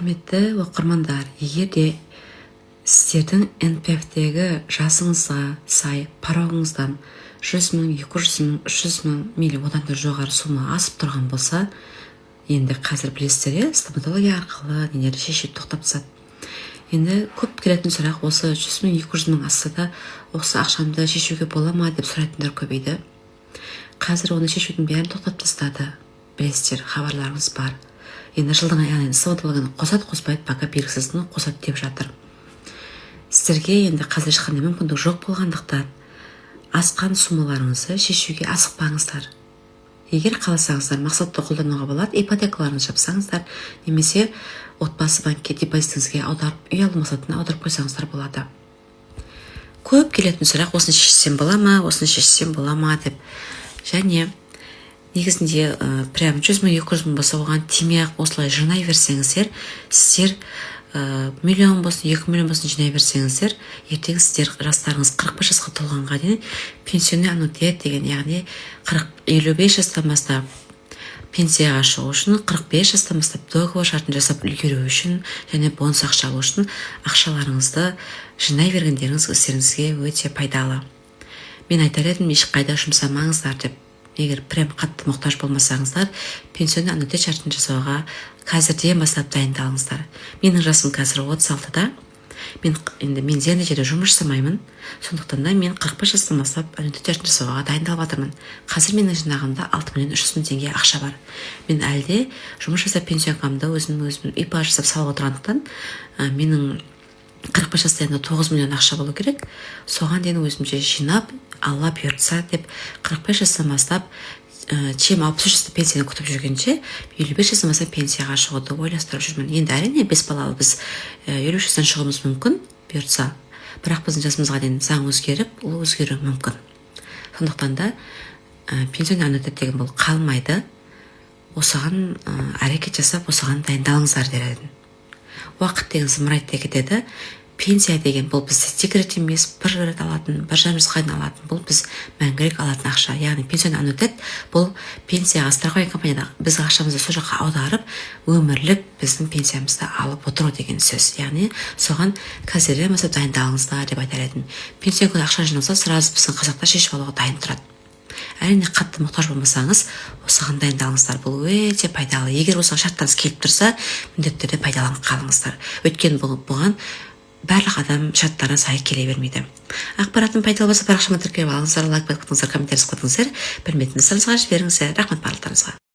Құрметті оқырмандар, егер де сіздердің NPF-тегі жасыңызға сай парағыңыздан 100 мың, 200 мың, 300 мың мейлі одан да жоғары сума асып тұрған болса, енді қазір білесіздер, стоматология арқылы нелерді шешіп тоқтап тастады. Енді көп келетін сұрақ осы 100 мың, 200 мың асса да осы ақшамды шешуге бола ма деп сұрайтындар көбейді. Қазір оны шешудің бәрін тоқтап тастады. Білесіздер, хабарларыңыз бар. Енді жылдың аяғына стоматологияны қосады, қоспайды, пока белгісіздің қосады деп жатыр. Сіздерге енді қазір ешқандай мүмкіндік жоқ болғандықтан асқан сумаларыңызды шешуге асықпаңыздар. Егер қаласаңыздар, мақсатты қолдануға болады, ипотекаларыңызды жапсаңыздар, немесе отбасы банкке депозитіңізге аударып, үй алу мақсатына аударып қойсаңыздар болады. Көп келетін сұрақ, осыны шешсем бола ма, осыны шешсем бола ма деп. Және негізінде прям 100 мың, 200 мың болса, оған тимей-ақ осылай жинай берсеңіздер, сіздер миллион болсын, 2 миллион болсын жинай берсеңіздер, ертең сіздер жастарыңыз 45 жасқа толғанға дейін пенсионный аннуитет деген, яғни 55 жастан бастап пенсияға шығу үшін, 45 жастан бастап договор шартын жасап үлгеру үшін және бонус ақша алу үшін ақшаларыңызды жинай бергендеріңіз өздеріңізге өте пайдалы. Мен айтар едім, ешқайда жұмсамаңыздар деп. Егер прям қатты мұқтаж болмасаңыздар, пенсионный аннуитет шартын жасауға қазірден бастап дайындалыңыздар. Менің жасым қазір 36-да. Мен зейнетте жұмыс жасамаймын. Сондықтан да мен 45 жастан бастап аннуитет шартын жасауға дайындалып жатырмын. Қазір менің жинағымда 6 миллион 300 мың теңге ақша бар. Мен әлде жұмыс жасап пенсионкамды өзім ипа жасап салып отырғандықтан, менің 45 жаста 9 миллион ақша болу керек. Соған дейін өзімше жинап, Алла бұйыртса деп 45 жастан бастап чем 63 жаста пенсияны күтіп жүргенше 55 жастан бастап пенсияға шығуды ойластырып жүрмін. Енді әрине 5 балалы біз 53 жастан шығуымыз мүмкін бұйыртса, бірақ біздің жасымызға дейін заң өзгеріп, ол өзгеруі мүмкін. Сондықтан да пенсионный аннуитет деген бұл қалмайды. Осыған әрекет жасап, осыған дайындалыңыздар дер едім. Уақыт деген зымырайды кетеді. Пенсия деген бұл бізде декрет емес, бір рет алатын, бір жарым жылға дейін алатын, бұл біз мәңгілік алатын ақша. Яғни пенсионный аннуитет бұл пенсияға страховая компанияда біз ақшамызды сол жаққа аударып, өмірлік біздің пенсиямызды алып отыру деген сөз. Яғни соған қазірден бастап дайындалыңыздар деп айтар едім. Пенсияға ақша жиналса, сразу біздің қазақтар шешіп алуға дайын тұрады. Әрине қатты мұқтаж болмасаңыз, осыған дайындалыңыздар. Бұл өте пайдалы. Егер осыған шарттарыңыз келіп тұрса, міндетті түрде пайдаланып қалыңыздар. Өйткені бұған барлық адам шарттарына сай келе бермейді. Ақпараттың пайдалы болса, парақшама тіркеліп алыңыздар, лайк басыңыздар, комментарий жазыңыздар, білмейтін сұрақтарыңызға жіберіңіздер. Рахмет барлықтарыңызға.